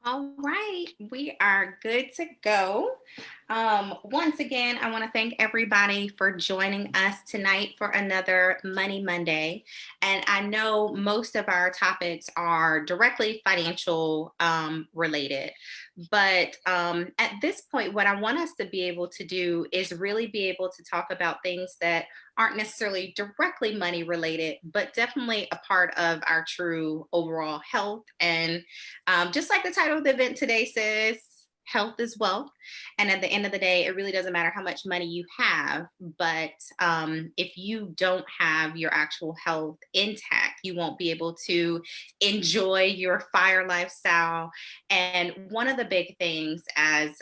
All right, we are good to go. Once again, I want to thank everybody for joining us tonight for another Money Monday. And I know most of our topics are directly financial related, but at this point, what I want us to be able to do is really be able to talk about things that aren't necessarily directly money related, but definitely a part of our true overall health and just like the title of the event today says, health is wealth. And at the end of the day, it really doesn't matter how much money you have, but if you don't have your actual health intact, you won't be able to enjoy your fire lifestyle. And one of the big things as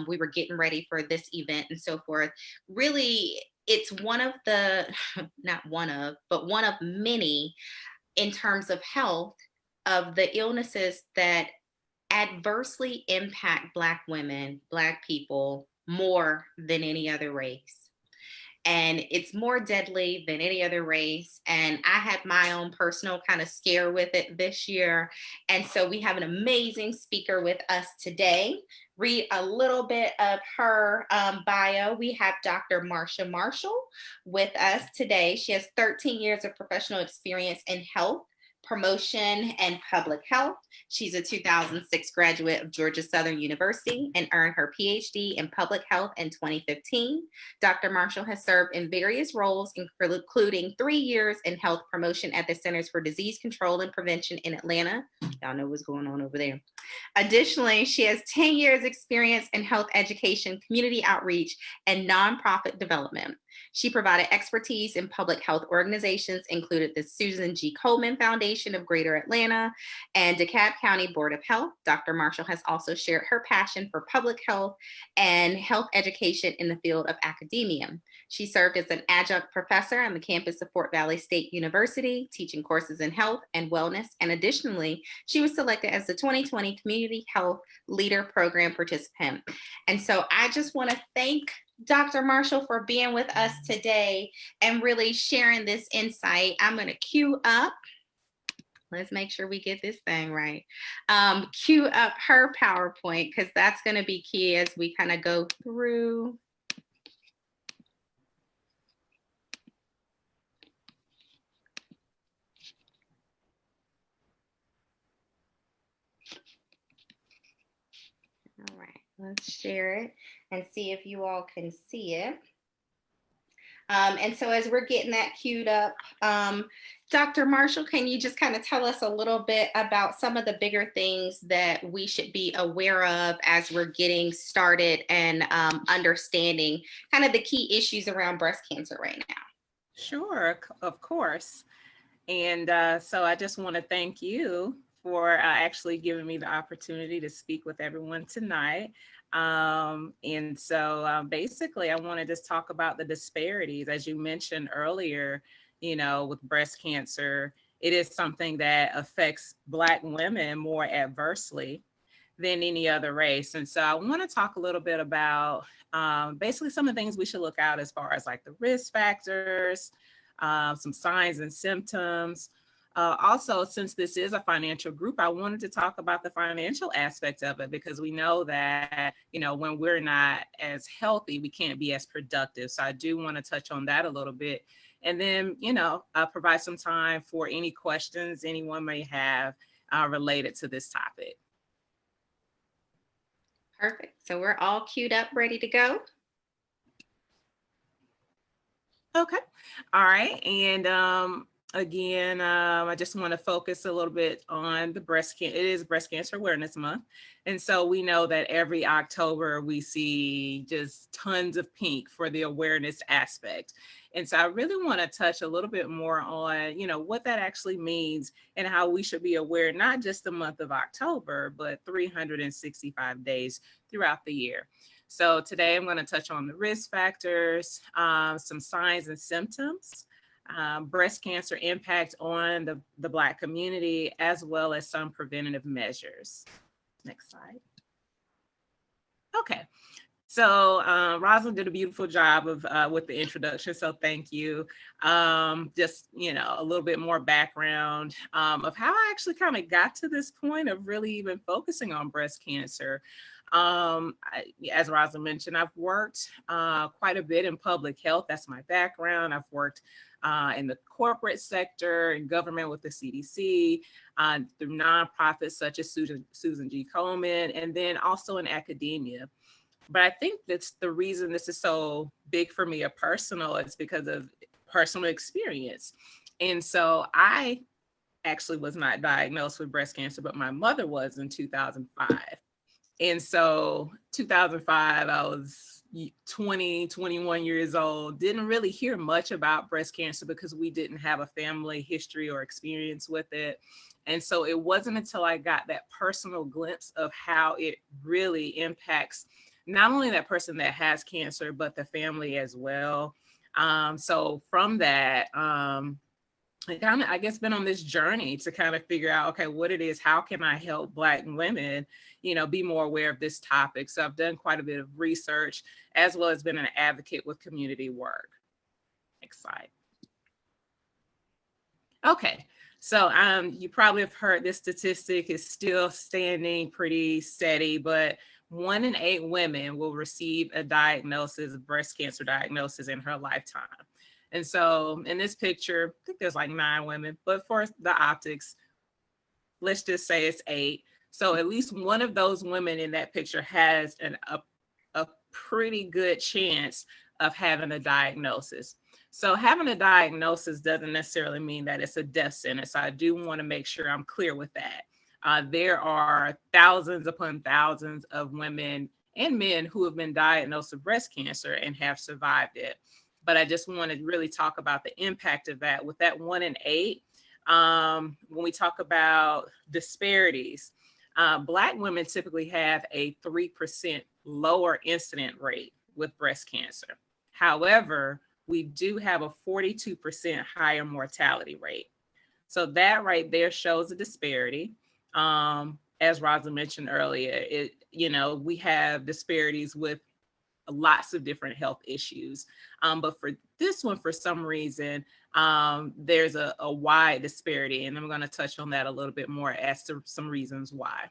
we were getting ready for this event and so forth, really, it's one of the, not one of, but one of many in terms of health of the illnesses that adversely impact Black women, Black people more than any other race. And it's more deadly than any other race. And I had my own personal kind of scare with it this year. And so we have an amazing speaker with us today. Read a little bit of her bio. We have Dr. Marsha Mashall with us today. She has 13 years of professional experience in health, promotion, and public health. She's a 2006 graduate of Georgia Southern University and earned her PhD in public health in 2015. Dr. Marshall has served in various roles, including 3 years in health promotion at the Centers for Disease Control and Prevention in Atlanta. Y'all know what's going on over there. Additionally, she has 10 years experience in health education, community outreach, and nonprofit development. She provided expertise in public health organizations, included the Susan G. Komen Foundation of Greater Atlanta and DeKalb County Board of Health. Dr. Marshall has also shared her passion for public health and health education in the field of academia. She served as an adjunct professor on the campus of Fort Valley State University, teaching courses in health and wellness. And additionally, she was selected as the 2020 Community Health Leader Program participant. And so I just want to thank Dr. Marshall for being with us today and really sharing this insight. I'm going to cue up. Let's make sure we get this thing right. Cue up her PowerPoint because that's going to be key as we kind of go through. All right, let's share it and see if you all can see it. And so as we're getting that queued up, Dr. Marshall, can you just kind of tell us a little bit about some of the bigger things that we should be aware of as we're getting started and understanding kind of the key issues around breast cancer right now? Sure, of course. And so I just want to thank you for actually giving me the opportunity to speak with everyone tonight. And so basically, I want to just talk about the disparities. As you mentioned earlier, with breast cancer, it is something that affects Black women more adversely than any other race. And so I want to talk a little bit about basically some of the things we should look out as far as like the risk factors, some signs and symptoms. Also, since this is a financial group, I wanted to talk about the financial aspect of it because we know that, when we're not as healthy, we can't be as productive. So I do want to touch on that a little bit. And then, provide some time for any questions anyone may have related to this topic. Perfect. So we're all queued up, ready to go. Okay. All right. And again, I just want to focus a little bit on the breast cancer. It is Breast Cancer Awareness Month. And so we know that every October we see just tons of pink for the awareness aspect. And so I really want to touch a little bit more on, what that actually means and how we should be aware, not just the month of October, but 365 days throughout the year. So today I'm going to touch on the risk factors, some signs and symptoms, breast cancer impact on the Black community, as well as some preventative measures. Next slide. Okay. So Rosalind did a beautiful job of with the introduction. So thank you. Just, a little bit more background of how I actually kind of got to this point of really even focusing on breast cancer. As Rosalind mentioned, I've worked quite a bit in public health. That's my background. I've worked in the corporate sector and government with the CDC, through nonprofits such as Susan G. Komen, and then also in academia. But I think that's the reason this is so big for me, a personal, is because of personal experience. And so I actually was not diagnosed with breast cancer, but my mother was in 2005. And so 2005, I was 20, 21 years old, didn't really hear much about breast cancer because we didn't have a family history or experience with it. And so it wasn't until I got that personal glimpse of how it really impacts not only that person that has cancer, but the family as well. So from that, I kind of, I guess, been on this journey to kind of figure out, okay, what it is, how can I help Black women, be more aware of this topic? So I've done quite a bit of research, as well as been an advocate with community work. Next slide. Okay, so you probably have heard this statistic is still standing pretty steady, but 1 in 8 women will receive a diagnosis, breast cancer diagnosis, in her lifetime. And so in this picture, I think there's like 9 women, but for the optics, let's just say it's 8. So at least one of those women in that picture has a pretty good chance of having a diagnosis. So having a diagnosis doesn't necessarily mean that it's a death sentence. I do want to make sure I'm clear with that. There are thousands upon thousands of women and men who have been diagnosed with breast cancer and have survived it. But I just want to really talk about the impact of that. With that 1 in 8, when we talk about disparities, Black women typically have a 3% lower incident rate with breast cancer. However, we do have a 42% higher mortality rate. So that right there shows a disparity. As Rosa mentioned earlier, we have disparities with lots of different health issues. But for this one, for some reason, there's a wide disparity, and I'm going to touch on that a little bit more as to some reasons why.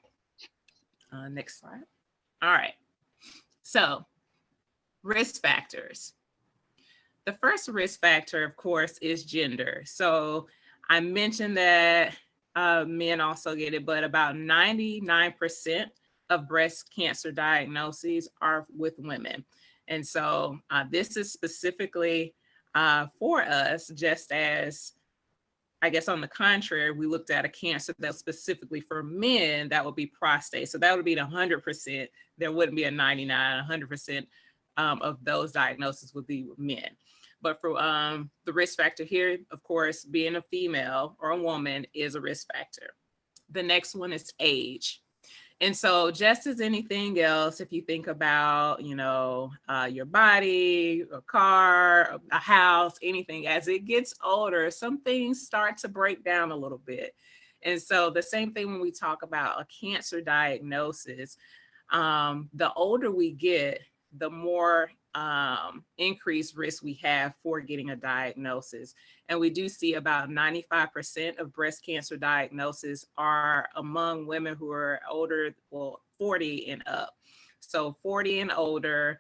Next slide. All right. So risk factors. The first risk factor, of course, is gender. So I mentioned that men also get it, but about 99% of breast cancer diagnoses are with women. And so this is specifically for us, just as, I guess, on the contrary, we looked at a cancer that's specifically for men, that would be prostate. So that would be the 100%. There wouldn't be a 99, 100% of those diagnoses would be with men. But for the risk factor here, of course, being a female or a woman is a risk factor. The next one is age. And so just as anything else, if you think about, your body, a car, a house, anything, as it gets older, some things start to break down a little bit. And so the same thing when we talk about a cancer diagnosis, the older we get, the more increased risk we have for getting a diagnosis. And we do see about 95% of breast cancer diagnoses are among women who are older, 40 and up. So 40 and older,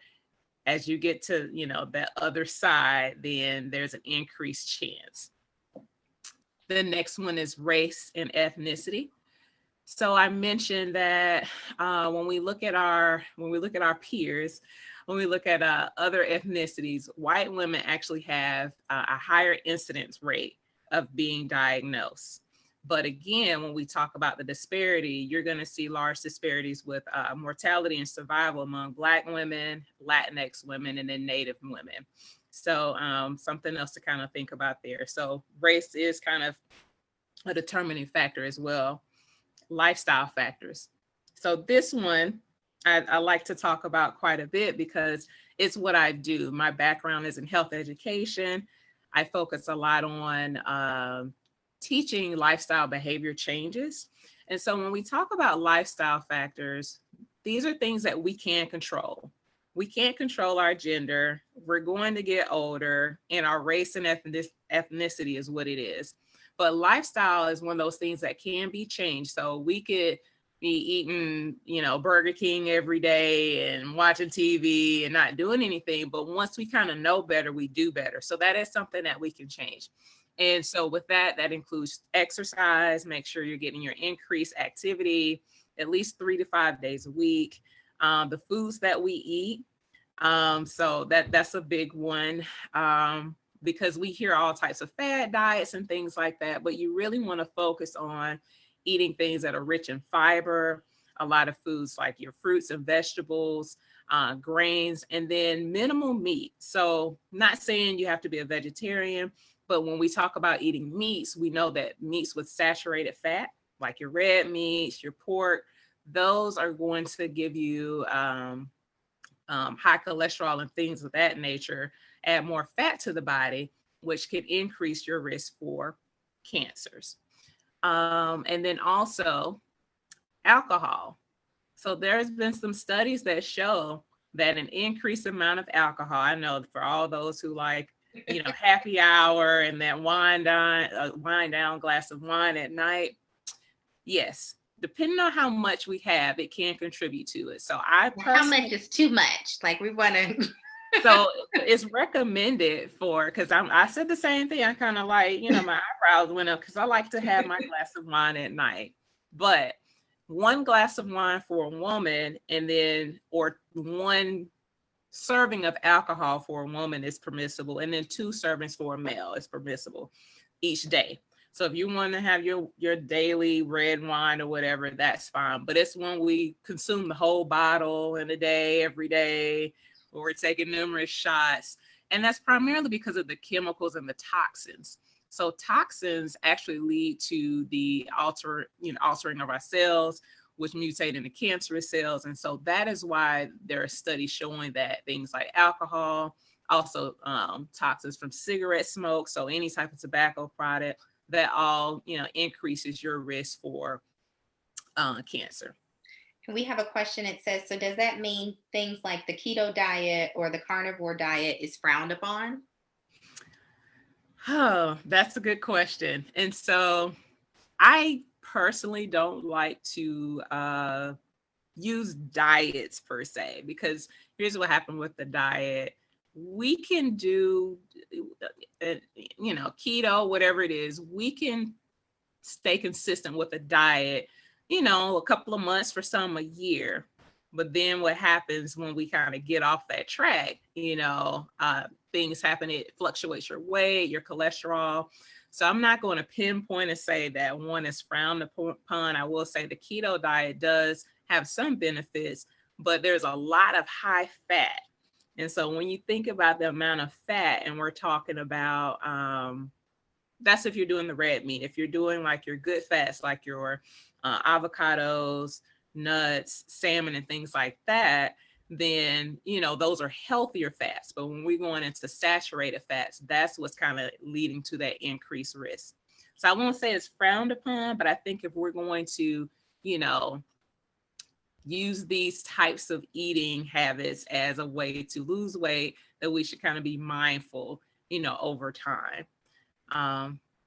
as you get to, that other side, then there's an increased chance. The next one is race and ethnicity. So I mentioned that when we look at our peers, when we look at other ethnicities, white women actually have a higher incidence rate of being diagnosed. But again, when we talk about the disparity, you're going to see large disparities with mortality and survival among Black women, Latinx women, and then Native women. So something else to kind of think about there. So race is kind of a determining factor as well. Lifestyle factors. So this one, I like to talk about quite a bit because it's what I do. My background is in health education. I focus a lot on teaching lifestyle behavior changes. And so when we talk about lifestyle factors, these are things that we can control. we can't control our gender. We're going to get older, and our race and ethnicity is what it is. But lifestyle is one of those things that can be changed. So we could be eating, Burger King every day and watching TV and not doing anything. But once we kind of know better, we do better. So that is something that we can change. And so with that, that includes exercise. Make sure you're getting your increased activity at least 3 to 5 days a week. The foods that we eat. So that's a big one. Because we hear all types of fad diets and things like that, but you really want to focus on eating things that are rich in fiber, a lot of foods like your fruits and vegetables, grains, and then minimal meat. So not saying you have to be a vegetarian, but when we talk about eating meats, we know that meats with saturated fat, like your red meats, your pork, those are going to give you high cholesterol and things of that nature, add more fat to the body, which can increase your risk for cancers. And then also alcohol. So there's been some studies that show that an increased amount of alcohol, I know for all those who like, happy hour and that wine down glass of wine at night, yes, depending on how much we have, it can contribute to it. So How much is too much? Like we want to. So it's recommended because I said the same thing. I kind of like, my eyebrows went up because I like to have my glass of wine at night. But one glass of wine for a woman or one serving of alcohol for a woman is permissible. And then 2 servings for a male is permissible each day. So if you want to have your daily red wine or whatever, that's fine. But it's when we consume the whole bottle in a day, every day, or we're taking numerous shots. And that's primarily because of the chemicals and the toxins. So toxins actually lead to the altering of our cells, which mutate into cancerous cells. And so that is why there are studies showing that things like alcohol, also toxins from cigarette smoke, so any type of tobacco product, that all increases your risk for cancer. We have a question. It says, so does that mean things like the keto diet or the carnivore diet is frowned upon? Oh, that's a good question. And so I personally don't like to use diets per se, because here's what happened with the diet. We can do, keto, whatever it is, we can stay consistent with a diet, a couple of months, for some a year. But then what happens when we kind of get off that track, things happen, it fluctuates your weight, your cholesterol. So I'm not going to pinpoint and say that one is frowned upon. I will say the keto diet does have some benefits, but there's a lot of high fat. And so when you think about the amount of fat, and we're talking about, that's if you're doing the red meat. If you're doing like your good fats, like your avocados, nuts, salmon, and things like that, then, those are healthier fats. But when we're going into saturated fats, that's what's kind of leading to that increased risk. So I won't say it's frowned upon, but I think if we're going to, use these types of eating habits as a way to lose weight, that we should kind of be mindful, over time.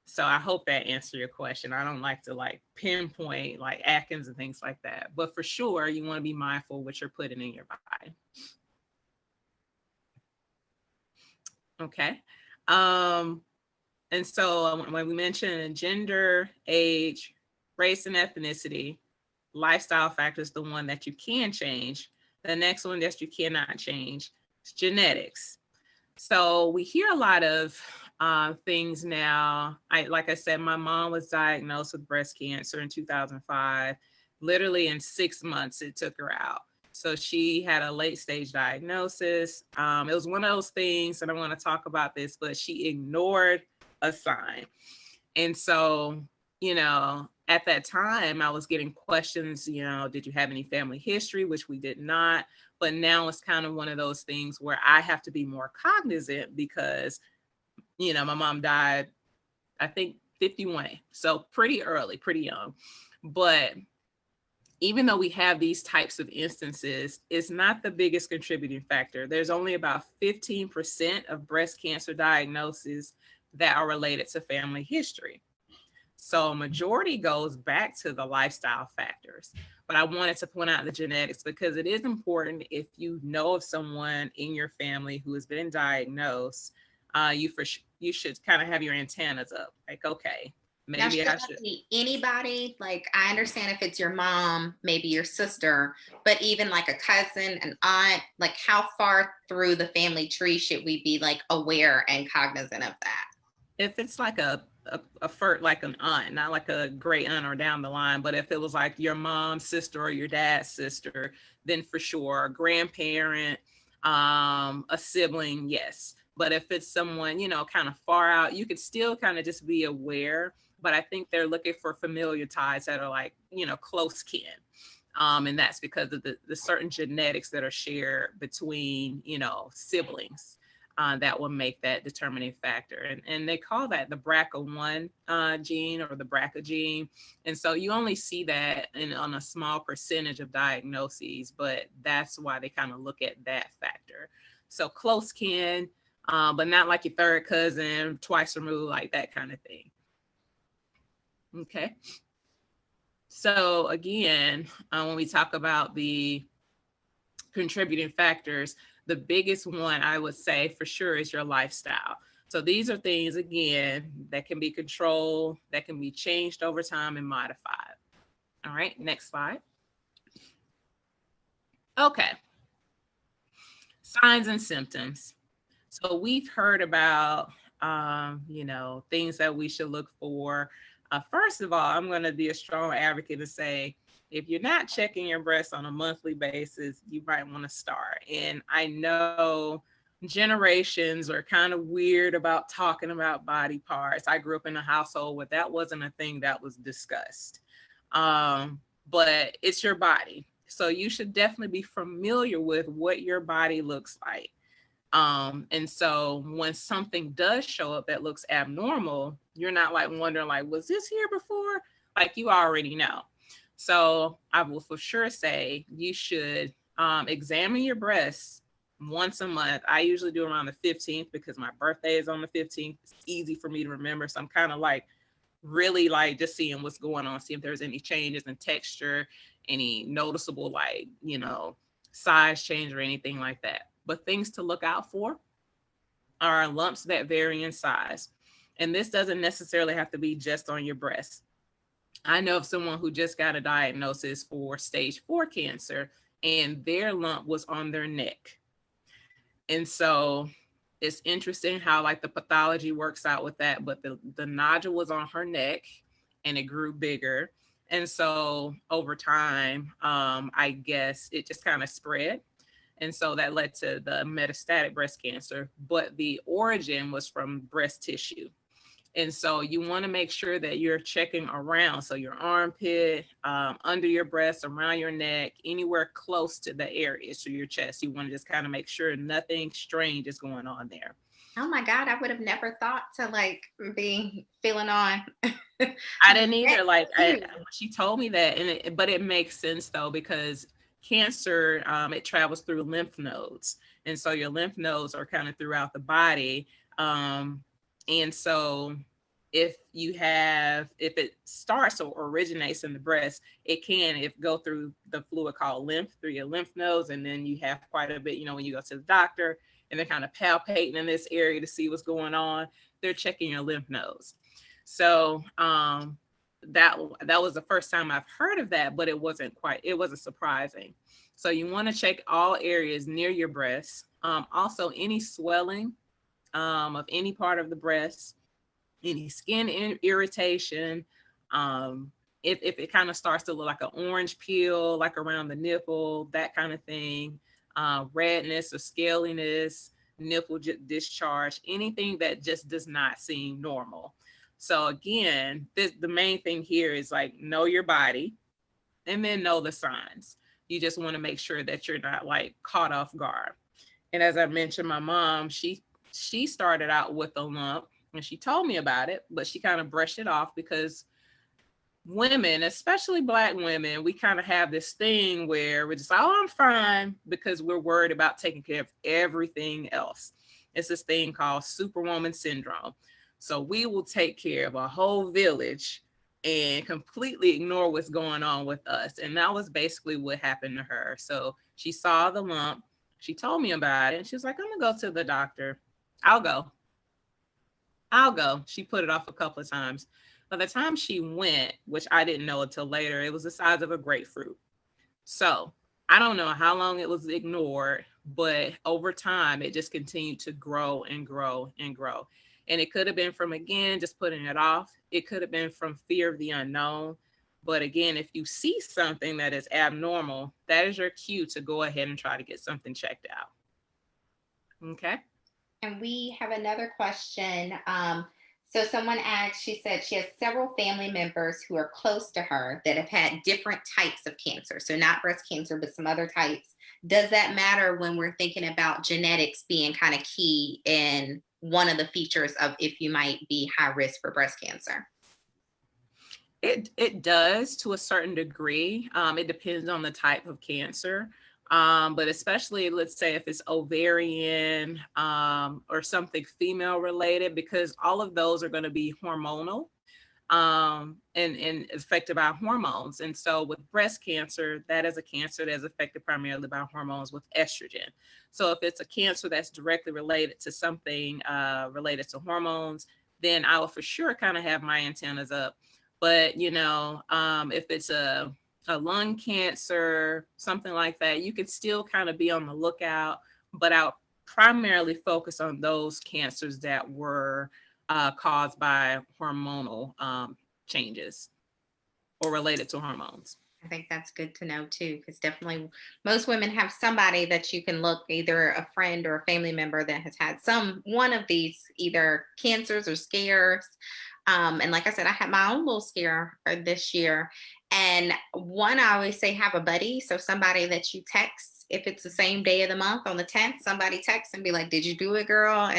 So I hope that answered your question. I don't like to pinpoint Atkins and things like that, but for sure you want to be mindful what you're putting in your body. Okay. And so when we mentioned gender, age, race, and ethnicity, lifestyle factor is the one that you can change. The next one that you cannot change is genetics. So we hear a lot of things now. Like I said, my mom was diagnosed with breast cancer in 2005. Literally in 6 months, it took her out. So she had a late stage diagnosis. It was one of those things, and I want to talk about this, but she ignored a sign. And so, at that time, I was getting questions, did you have any family history, which we did not. But now it's kind of one of those things where I have to be more cognizant because, my mom died, I think 51. So pretty early, pretty young. But, even though we have these types of instances, it's not the biggest contributing factor. There's only about 15% of breast cancer diagnoses that are related to family history. So a majority goes back to the lifestyle factors. But I wanted to point out the genetics because it is important. If you know of someone in your family who has been diagnosed, you should kind of have your antennas up. Like, okay, Now, maybe should I that should. be anybody? Like, I understand if it's your mom, maybe your sister, but even like a cousin, an aunt, like how far through the family tree should we be like aware and cognizant of that? If it's like like an aunt, not like a great aunt or down the line, but if it was like your mom's sister or your dad's sister, then for sure, a grandparent, a sibling, yes. But if it's someone, kind of far out, you could still kind of just be aware. But I think they're looking for familiar ties that are like, close kin. And that's because of the certain genetics that are shared between, siblings. That will make that determining factor. And they call that the BRCA1 gene or the BRCA gene. And so you only see that on a small percentage of diagnoses, but that's why they kind of look at that factor. So close kin, but not like your third cousin, twice removed, like that kind of thing. Okay. So again, when we talk about the contributing factors, the biggest one I would say for sure is your lifestyle. So these are things, again, that can be controlled, that can be changed over time and modified. All right, next slide. Okay, signs and symptoms. So we've heard about, things that we should look for. First of all, I'm going to be a strong advocate to say, if you're not checking your breasts on a monthly basis, you might want to start. And I know generations are kind of weird about talking about body parts. I grew up in a household where that wasn't a thing that was discussed. But it's your body. So you should definitely be familiar with what your body looks like. And so when something does show up that looks abnormal, you're not like wondering like, was this here before? Like you already know. So I will for sure say you should examine your breasts once a month. I usually do around the 15th because my birthday is on the 15th. It's easy for me to remember. So I'm kind of like really like just seeing what's going on, see if there's any changes in texture, any noticeable like, size change or anything like that. But things to look out for are lumps that vary in size. And this doesn't necessarily have to be just on your breast. I know of someone who just got a diagnosis for stage 4 cancer and their lump was on their neck. And so it's interesting how like the pathology works out with that, but the nodule was on her neck and it grew bigger. And so over time, I guess it just kind of spread. And so that led to the metastatic breast cancer, but the origin was from breast tissue. And so you want to make sure that you're checking around. So your armpit, under your breast, around your neck, anywhere close to the areas to your chest. You want to just kind of make sure nothing strange is going on there. Oh my God, I would have never thought to like be feeling on. I didn't either. Like she told me that, but it makes sense though, because cancer, it travels through lymph nodes. And so your lymph nodes are kind of throughout the body. And so if it starts or originates in the breast, it can go through the fluid called lymph through your lymph nodes. And then you have quite a bit, when you go to the doctor and they're kind of palpating in this area to see what's going on, they're checking your lymph nodes. So that was the first time I've heard of that, but it wasn't surprising. So you want to check all areas near your breast. Also any swelling of any part of the breast, any skin irritation, if it kind of starts to look like an orange peel, like around the nipple, that kind of thing, redness or scaliness, nipple discharge, anything that just does not seem normal. So again, the main thing here is like know your body and then know the signs. You just want to make sure that you're not like caught off guard. And as I mentioned, my mom, she started out with a lump and she told me about it, but she kind of brushed it off because women, especially Black women, we kind of have this thing where we're just, oh, I'm fine, because we're worried about taking care of everything else. It's this thing called Superwoman syndrome. So we will take care of a whole village and completely ignore what's going on with us. And that was basically what happened to her. So she saw the lump. She told me about it. And she was like, I'm going to go to the doctor. I'll go. I'll go. She put it off a couple of times. By the time she went, which I didn't know until later, it was the size of a grapefruit. So I don't know how long it was ignored, but over time, it just continued to grow and grow and grow. And it could have been from, again, just putting it off. It could have been from fear of the unknown. But again, if you see something that is abnormal, that is your cue to go ahead and try to get something checked out. Okay. And we have another question. So someone asked, she said she has several family members who are close to her that have had different types of cancer. So not breast cancer, but some other types. Does that matter when we're thinking about genetics being kind of key in one of the features of if you might be high risk for breast cancer? It does to a certain degree. It depends on the type of cancer. But especially, let's say if it's ovarian or something female related, because all of those are going to be hormonal and affected by hormones. And so with breast cancer, that is a cancer that is affected primarily by hormones with estrogen. So if it's a cancer that's directly related to something related to hormones, then I will for sure kind of have my antennas up. But, if it's a lung cancer, something like that, you could still kind of be on the lookout, but I'll primarily focus on those cancers that were caused by hormonal changes or related to hormones. I think that's good to know too, because definitely most women have somebody that you can look, either a friend or a family member that has had some one of these either cancers or scares. And like I said, I had my own little scare this year. And one, I always say have a buddy. So somebody that you text, if it's the same day of the month on the 10th, somebody texts and be like, did you do it, girl?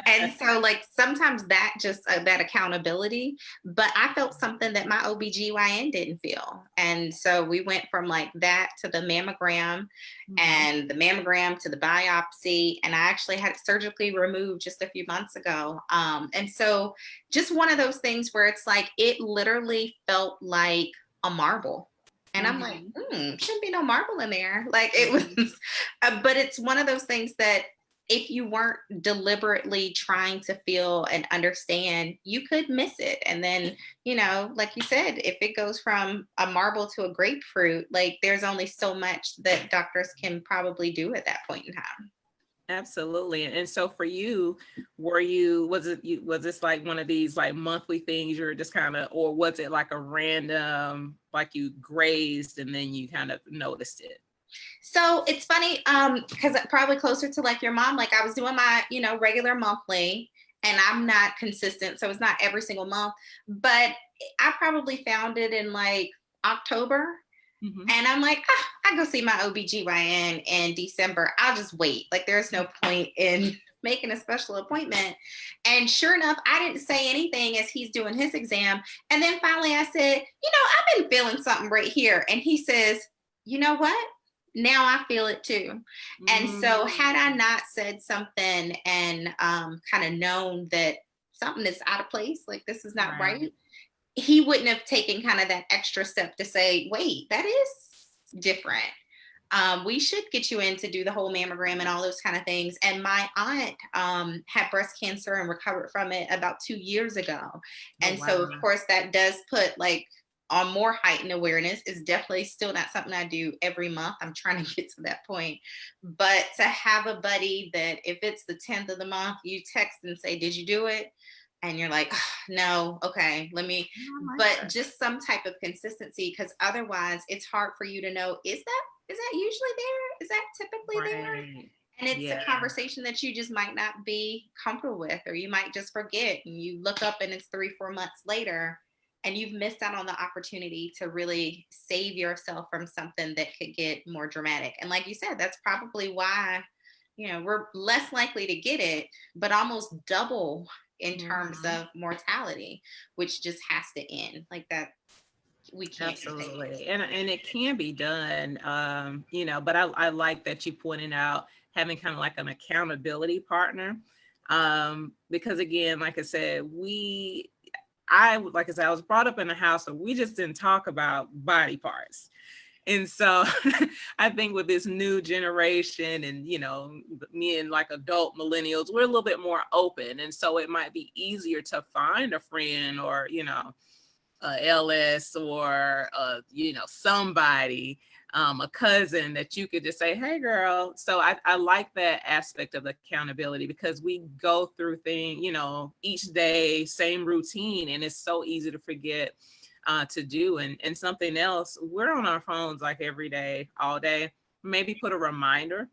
And so like sometimes that just that accountability, but I felt something that my OBGYN didn't feel. And so we went from like that to the mammogram and the mammogram to the biopsy. And I actually had it surgically removed just a few months ago. And so just one of those things where it's like, it literally felt like a marble. And I'm like, shouldn't be no marble in there. Like it was, but it's one of those things that if you weren't deliberately trying to feel and understand, you could miss it. And then, like you said, if it goes from a marble to a grapefruit, like there's only so much that doctors can probably do at that point in time. Absolutely. And so for you, was this like one of these like monthly things you're just kind of, or was it like a random, like you grazed and then you kind of noticed it? So it's funny, because probably closer to like your mom, like I was doing my, regular monthly, and I'm not consistent. So it's not every single month, but I probably found it in like October. And I'm like, I go see my OBGYN in December. I'll just wait. Like there's no point in making a special appointment. And sure enough, I didn't say anything as he's doing his exam. And then finally I said, I've been feeling something right here. And he says, you know what? Now I feel it too. And so had I not said something and kind of known that something is out of place, like this is not right, he wouldn't have taken kind of that extra step to say, wait, that is different. We should get you in to do the whole mammogram and all those kind of things. And my aunt had breast cancer and recovered from it about 2 years ago. And so, of course, that does put like on more heightened awareness. Is definitely still not something I do every month. I'm trying to get to that point. But to have a buddy that if it's the 10th of the month, you text and say, did you do it? And you're like, no, okay, let me, but just some type of consistency, because otherwise it's hard for you to know, is that usually there? Is that typically there? And it's a conversation that you just might not be comfortable with, or you might just forget and you look up and it's 3-4 months later and you've missed out on the opportunity to really save yourself from something that could get more dramatic. And like you said, that's probably why, we're less likely to get it, but almost double in terms of mortality, which just has to end like that. We can't continue. Absolutely. And it can be done, but I like that you pointed out having kind of like an accountability partner. Because again, like I said, like I said, I was brought up in a house where we just didn't talk about body parts. And so I think with this new generation and, me and like adult millennials, we're a little bit more open. And so it might be easier to find a friend or, LS or somebody, a cousin that you could just say, hey girl. So I like that aspect of accountability because we go through things, each day, same routine, and it's so easy to forget to do. And something else, we're on our phones like every day, all day. Maybe put a reminder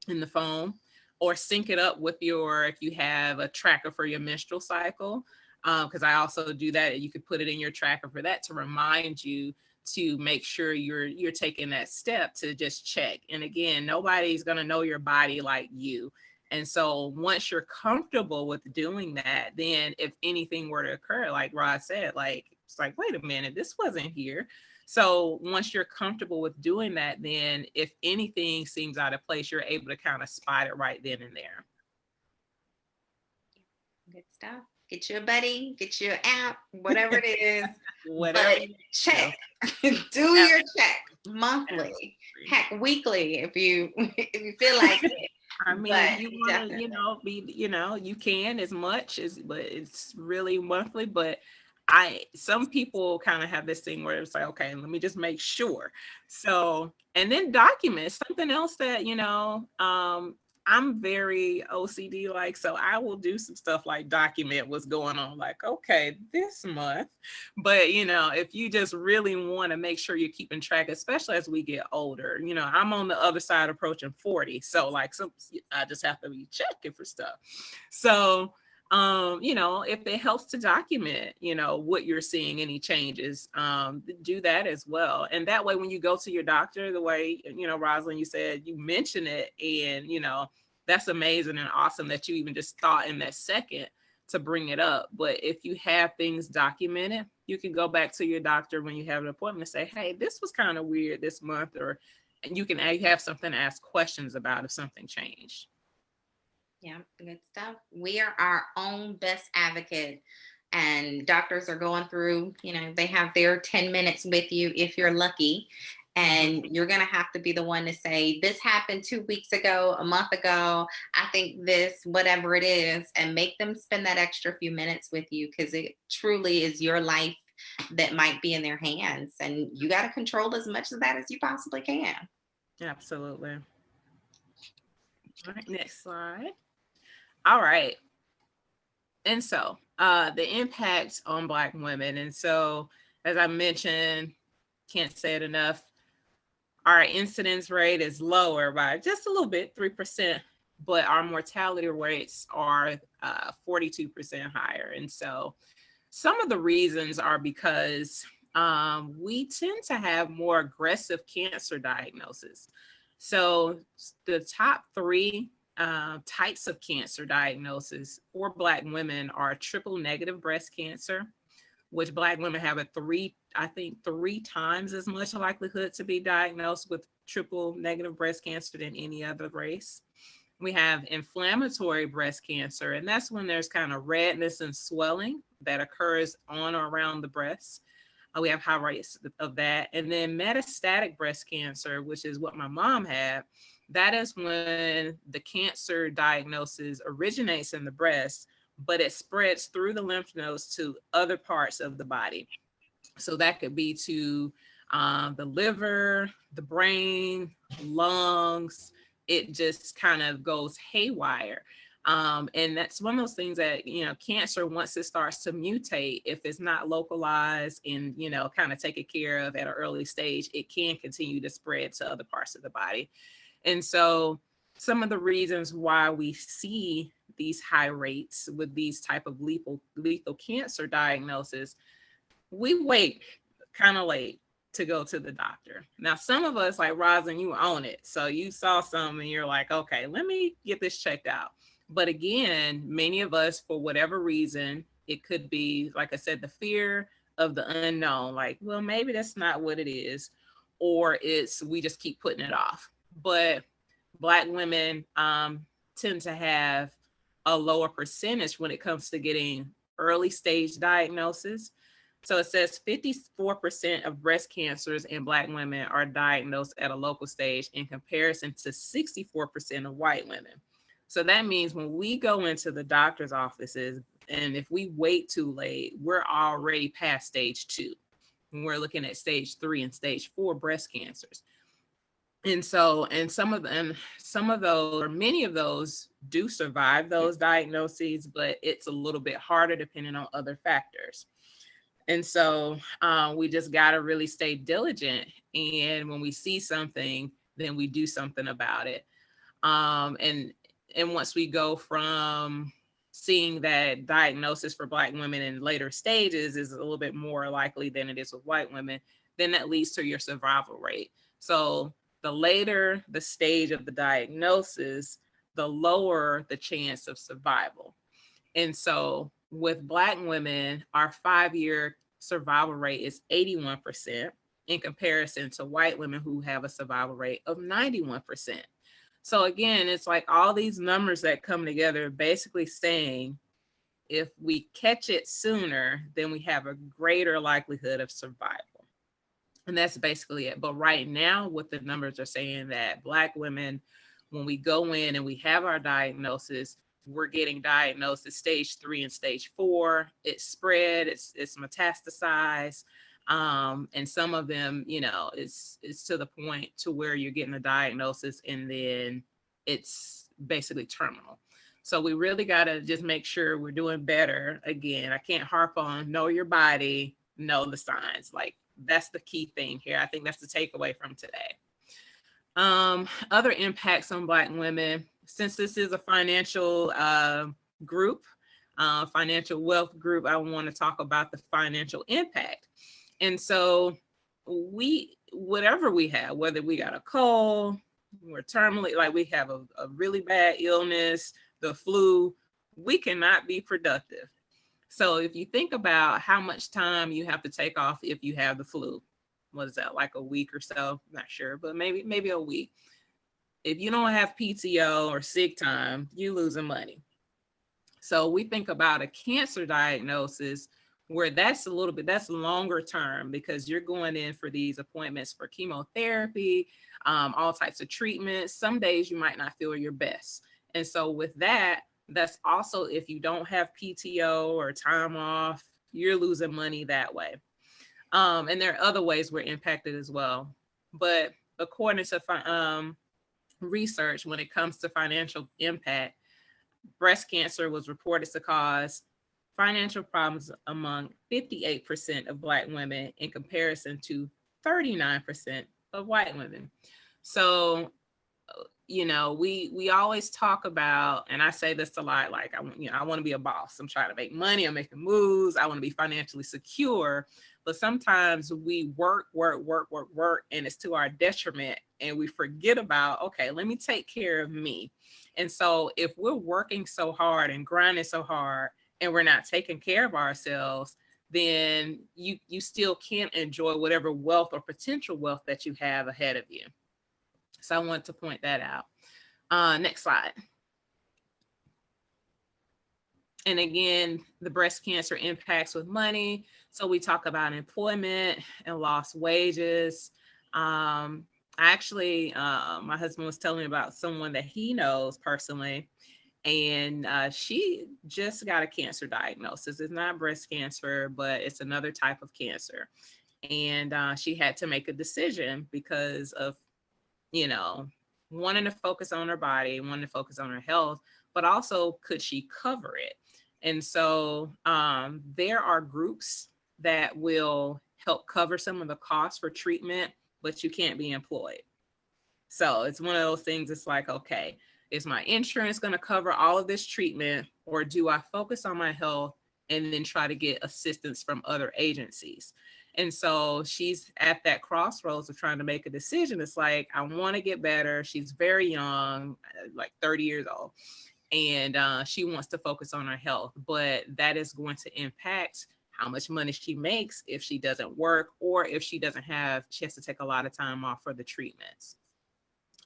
in the phone or sync it up with if you have a tracker for your menstrual cycle, because I also do that. You could put it in your tracker for that to remind you to make sure you're taking that step to just check. And again, nobody's going to know your body like you. And so once you're comfortable with doing that, then if anything were to occur, like Rod said, like, it's like, wait a minute, this wasn't here. So once you're comfortable with doing that, then if anything seems out of place, you're able to kind of spot it right then and there. Good stuff. Get you a buddy, get you an app, whatever it is. Whatever. But check. Do your check monthly. Heck, weekly if you feel like it. I mean, but if you want to, you can as much as, but it's really monthly. But some people kind of have this thing where it's like, okay, let me just make sure. So, and then document something else that, I'm very OCD like, so I will do some stuff like document what's going on, like, okay, this month. But, if you just really want to make sure you're keeping track, especially as we get older, I'm on the other side approaching 40. So like I just have to be checking for stuff. So, if it helps to document, what you're seeing, any changes, do that as well. And that way, when you go to your doctor, the way, Rosalind, you said, you mention it, and, that's amazing and awesome that you even just thought in that second to bring it up. But if you have things documented, you can go back to your doctor when you have an appointment and say, hey, this was kind of weird this month, or you can have something to ask questions about if something changed. Yeah, good stuff. We are our own best advocate, and doctors are going through, they have their 10 minutes with you if you're lucky. And you're going to have to be the one to say, this happened 2 weeks ago, a month ago. I think this, whatever it is, and make them spend that extra few minutes with you because it truly is your life that might be in their hands. And you got to control as much of that as you possibly can. Absolutely. All right, next slide. All right. And so the impact on Black women. And so, as I mentioned, can't say it enough, our incidence rate is lower by just a little bit, 3%, but our mortality rates are 42% higher. And so some of the reasons are because we tend to have more aggressive cancer diagnosis. So the top three types of cancer diagnosis for Black women are triple negative breast cancer, which Black women have three times as much likelihood to be diagnosed with triple negative breast cancer than any other race. We have inflammatory breast cancer, and that's when there's kind of redness and swelling that occurs on or around the breast. We have high rates of that. And then metastatic breast cancer, which is what my mom had, that is when the cancer diagnosis originates in the breast, but it spreads through the lymph nodes to other parts of the body. So that could be to the liver, the brain, lungs. It just kind of goes haywire. And that's one of those things that, cancer, once it starts to mutate, if it's not localized and, kind of taken care of at an early stage, it can continue to spread to other parts of the body. And so some of the reasons why we see these high rates with these type of lethal cancer diagnosis, we wait kind of late to go to the doctor. Now, some of us, like Rosin, you own it. So you saw some and you're like, okay, let me get this checked out. But again, many of us, for whatever reason, it could be, like I said, the fear of the unknown. Like, well, maybe that's not what it is, or it's we just keep putting it off. But Black women tend to have a lower percentage when it comes to getting early stage diagnosis. So it says 54% of breast cancers in Black women are diagnosed at a local stage in comparison to 64% of white women. So that means when we go into the doctor's offices, and if we wait too late, we're already past stage 2. We're looking at stage 3 and stage 4 breast cancers. And so, and some of those, or many of those, do survive those diagnoses, but it's a little bit harder depending on other factors. And so we just got to really stay diligent. And when we see something, then we do something about it. And once we go from seeing that diagnosis for Black women in later stages is a little bit more likely than it is with white women, then that leads to your survival rate. So the later the stage of the diagnosis, the lower the chance of survival. And so with Black women, our 5-year survival rate is 81% in comparison to white women who have a survival rate of 91%. So again, it's like all these numbers that come together basically saying if we catch it sooner, then we have a greater likelihood of survival. And that's basically it. But right now, what the numbers are saying that Black women, when we go in and we have our diagnosis, we're getting diagnosed at stage 3 and stage 4. It's spread, it's metastasized. And some of them, you know, it's to the point to where you're getting a diagnosis and then it's basically terminal. So we really got to just make sure we're doing better. Again, I can't harp on know your body, know the signs. Like, that's the key thing here. I think that's the takeaway from today. Other impacts on Black women, since this is a financial group, financial wealth group, I want to talk about the financial impact. And so whatever we have, whether we got a cold, we're terminally, like we have a really bad illness, the flu, we cannot be productive. So if you think about how much time you have to take off if you have the flu, what is that, like a week or so? Not sure, but maybe a week. If you don't have PTO or sick time, you losing money. So we think about a cancer diagnosis where that's longer term, because you're going in for these appointments for chemotherapy, all types of treatments. Some days you might not feel your best. And so with that, that's also, if you don't have PTO or time off, you're losing money that way. And there are other ways we're impacted as well. But according to research, when it comes to financial impact, breast cancer was reported to cause financial problems among 58% of Black women in comparison to 39% of white women. So, you know, we always talk about, and I say this a lot, like, I want to be a boss. I'm trying to make money. I'm making moves. I want to be financially secure. But sometimes we work, and it's to our detriment. And we forget about, okay, let me take care of me. And so if we're working so hard and grinding so hard and we're not taking care of ourselves, then you still can't enjoy whatever wealth or potential wealth that you have ahead of you. So I want to point that out. Next slide. And again, the breast cancer impacts with money. So we talk about employment and lost wages. My husband was telling me about someone that he knows personally, and she just got a cancer diagnosis. It's not breast cancer, but it's another type of cancer. And she had to make a decision because of, wanting to focus on her body, wanting to focus on her health, but also could she cover it? And so there are groups that will help cover some of the costs for treatment, but you can't be employed. So it's one of those things. It's like, okay, is my insurance going to cover all of this treatment, or do I focus on my health and then try to get assistance from other agencies? And so she's at that crossroads of trying to make a decision. It's like, I want to get better. She's very young, like 30 years old, and she wants to focus on her health, but that is going to impact how much money she makes if she doesn't work, or if she has to take a lot of time off for the treatments.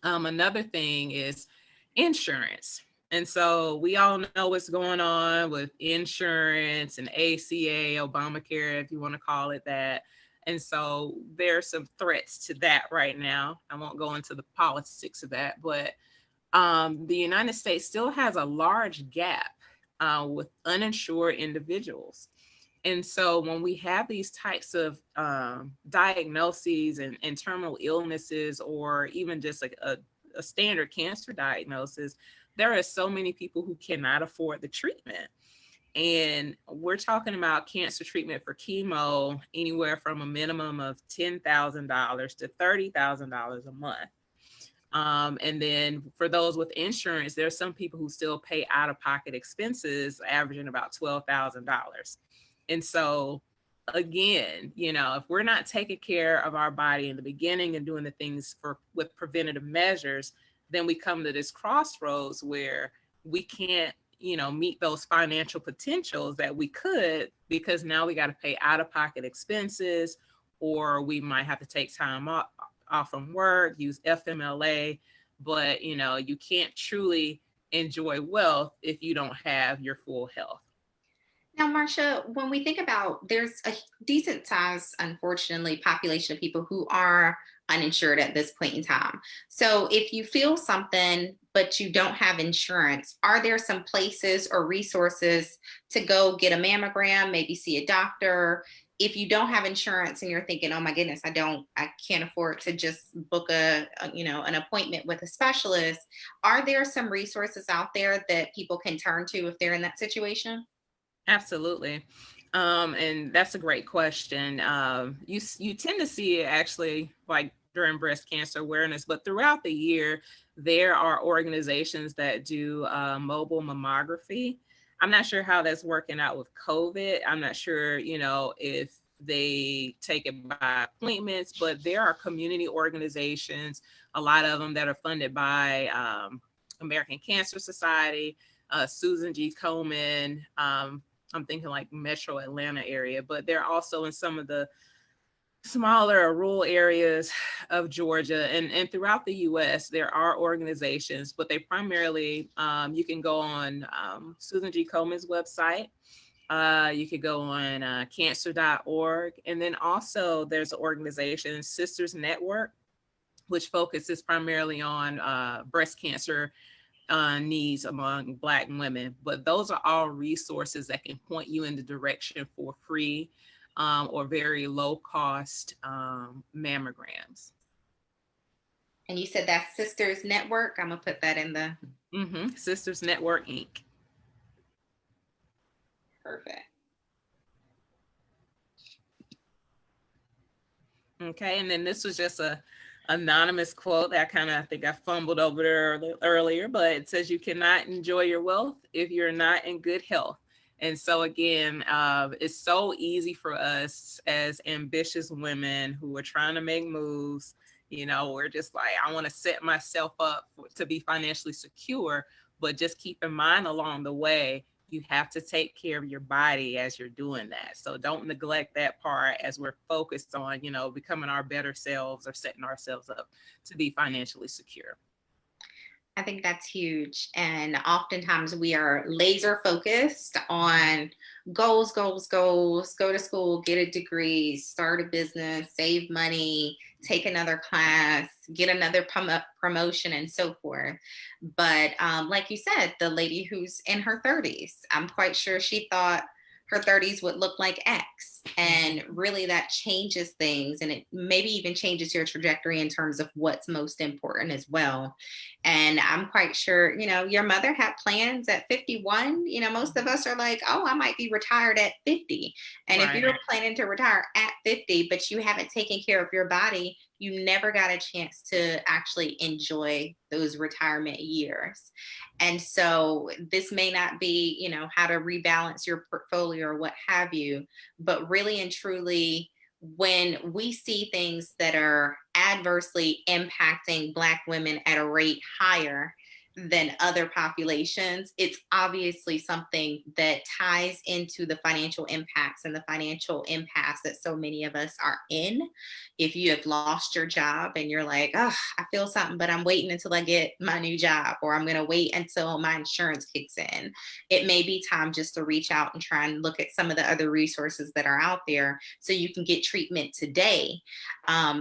Another thing is insurance. And so we all know what's going on with insurance and ACA, Obamacare, if you want to call it that. And so there's some threats to that right now. I won't go into the politics of that, but the United States still has a large gap with uninsured individuals. And so when we have these types of diagnoses and terminal illnesses, or even just like a standard cancer diagnosis, there are so many people who cannot afford the treatment. And we're talking about cancer treatment for chemo anywhere from a minimum of $10,000 to $30,000 a month. And then for those with insurance, there's some people who still pay out-of-pocket expenses averaging about $12,000. And so again, if we're not taking care of our body in the beginning and doing the things with preventative measures, then we come to this crossroads where we can't, meet those financial potentials that we could, because now we got to pay out-of-pocket expenses, or we might have to take time off from work, use FMLA, but you can't truly enjoy wealth if you don't have your full health. Now, Marsha, when we think about, there's a decent size, unfortunately, population of people who are uninsured at this point in time. So if you feel something, but you don't have insurance, are there some places or resources to go get a mammogram, maybe see a doctor? If you don't have insurance and you're thinking, oh my goodness, I can't afford to just book an appointment with a specialist, are there some resources out there that people can turn to if they're in that situation? Absolutely. And that's a great question. You tend to see it actually like during breast cancer awareness, but throughout the year, there are organizations that do mobile mammography. I'm not sure how that's working out with COVID. I'm not sure, if they take it by appointments, but there are community organizations, a lot of them that are funded by American Cancer Society, Susan G. Komen. I'm thinking like Metro Atlanta area, but they're also in some of the smaller or rural areas of Georgia and throughout the US. There are organizations, but they primarily, you can go on Susan G. Komen's website. You could go on cancer.org. And then also there's an organization, Sisters Network, which focuses primarily on breast cancer needs among Black women. But those are all resources that can point you in the direction for free or very low cost mammograms. And you said that's Sisters Network. I'm gonna put that in the Sisters Network Inc. Perfect. Okay, and then this was just a anonymous quote that I think I fumbled over there earlier, but it says, "You cannot enjoy your wealth if you're not in good health." And so again, it's so easy for us as ambitious women who are trying to make moves. We're just like, I want to set myself up to be financially secure, but just keep in mind along the way, you have to take care of your body as you're doing that. So don't neglect that part as we're focused on, becoming our better selves or setting ourselves up to be financially secure. I think that's huge. And oftentimes we are laser focused on goals, goals, goals, go to school, get a degree, start a business, save money, take another class, get another promotion, and so forth. But like you said, the lady who's in her 30s, I'm quite sure she thought her 30s would look like X. And really that changes things, and it maybe even changes your trajectory in terms of what's most important as well. And I'm quite sure, your mother had plans at 51. Most of us are like, oh, I might be retired at 50. And right. If you're planning to retire at 50, but you haven't taken care of your body, you never got a chance to actually enjoy those retirement years. And so this may not be, how to rebalance your portfolio or what have you, but really and truly, when we see things that are adversely impacting Black women at a rate higher than other populations, it's obviously something that ties into the financial impacts and the financial impasse that so many of us are in. If you have lost your job and you're like, oh, I feel something, but I'm waiting until I get my new job, or I'm going to wait until my insurance kicks in, it may be time just to reach out and try and look at some of the other resources that are out there so you can get treatment today,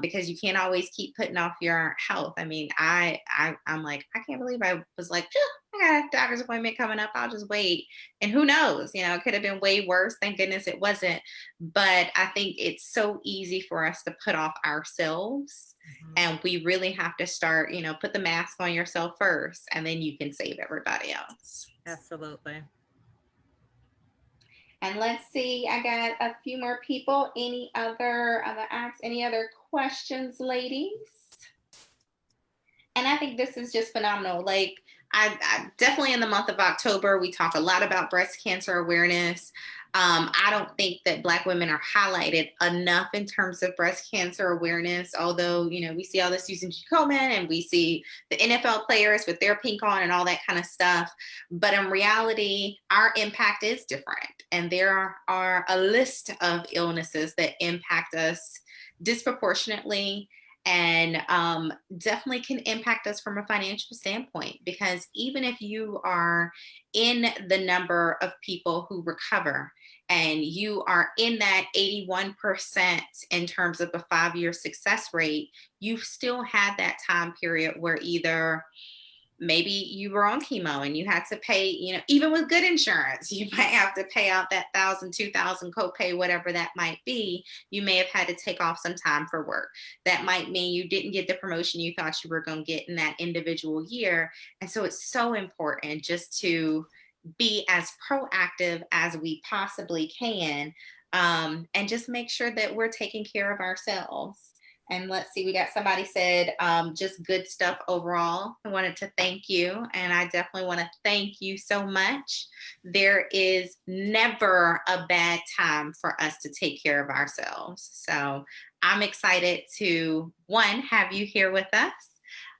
because you can't always keep putting off your health. I mean, I'm like, I can't believe I was like, I got a doctor's appointment coming up. I'll just wait. And who knows? It could have been way worse. Thank goodness it wasn't. But I think it's so easy for us to put off ourselves. Mhm. And we really have to start, put the mask on yourself first, and then you can save everybody else. Absolutely. And let's see, I got a few more people. Any other questions, ladies? And I think this is just phenomenal. Like, I definitely, in the month of October, we talk a lot about breast cancer awareness. I don't think that Black women are highlighted enough in terms of breast cancer awareness. Although, we see all this Susan G. Komen, and we see the NFL players with their pink on and all that kind of stuff. But in reality, our impact is different. And there are a list of illnesses that impact us disproportionately, and definitely can impact us from a financial standpoint, because even if you are in the number of people who recover and you are in that 81% in terms of a 5-year success rate, you've still had that time period where either maybe you were on chemo and you had to pay, even with good insurance, you might have to pay out that 1,000, 2,000 copay, whatever that might be. You may have had to take off some time for work. That might mean you didn't get the promotion you thought you were going to get in that individual year. And so it's so important just to be as proactive as we possibly can, and just make sure that we're taking care of ourselves. And let's see, we got somebody said, just good stuff overall. I wanted to thank you. And I definitely want to thank you so much. There is never a bad time for us to take care of ourselves. So I'm excited to, one, have you here with us.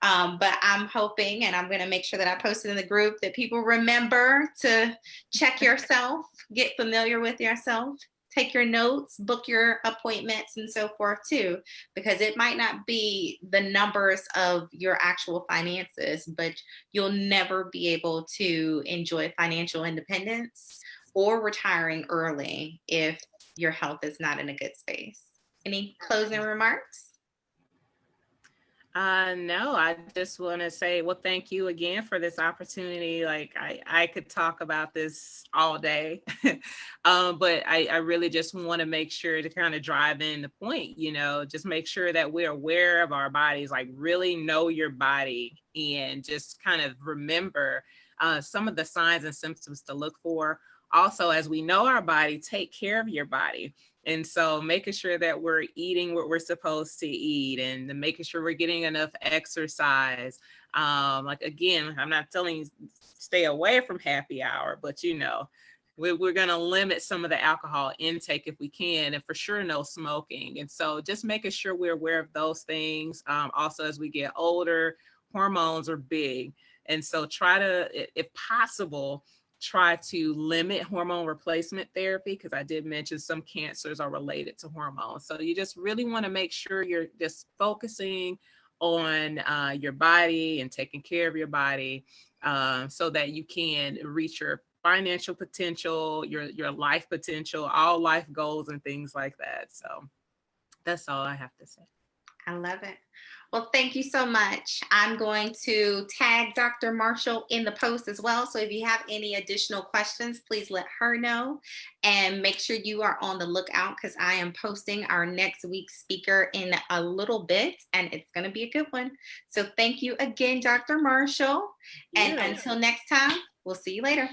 But I'm hoping, and I'm going to make sure that I post it in the group, that people remember to check yourself, get familiar with yourself, take your notes, book your appointments, and so forth too, because it might not be the numbers of your actual finances, but you'll never be able to enjoy financial independence or retiring early if your health is not in a good space. Any closing remarks? No, I just want to say, well, thank you again for this opportunity. Like I could talk about this all day, but I really just want to make sure to kind of drive in the point, just make sure that we're aware of our bodies, like really know your body, and just kind of remember some of the signs and symptoms to look for. Also, as we know our body, take care of your body. And so making sure that we're eating what we're supposed to eat, and making sure we're getting enough exercise. Like, again, I'm not telling you stay away from happy hour, but we're going to limit some of the alcohol intake if we can, and for sure no smoking. And so just making sure we're aware of those things. Also, as we get older, hormones are big. And so try to, if possible, try to limit hormone replacement therapy, because I did mention some cancers are related to hormones. So you just really want to make sure you're just focusing on your body and taking care of your body, so that you can reach your financial potential, your life potential, all life goals and things like that. So that's all I have to say. I love it. Well, thank you so much. I'm going to tag Dr. Marshall in the post as well. So if you have any additional questions, please let her know, and make sure you are on the lookout, because I am posting our next week's speaker in a little bit, and it's going to be a good one. So thank you again, Dr. Marshall. And until next time, we'll see you later.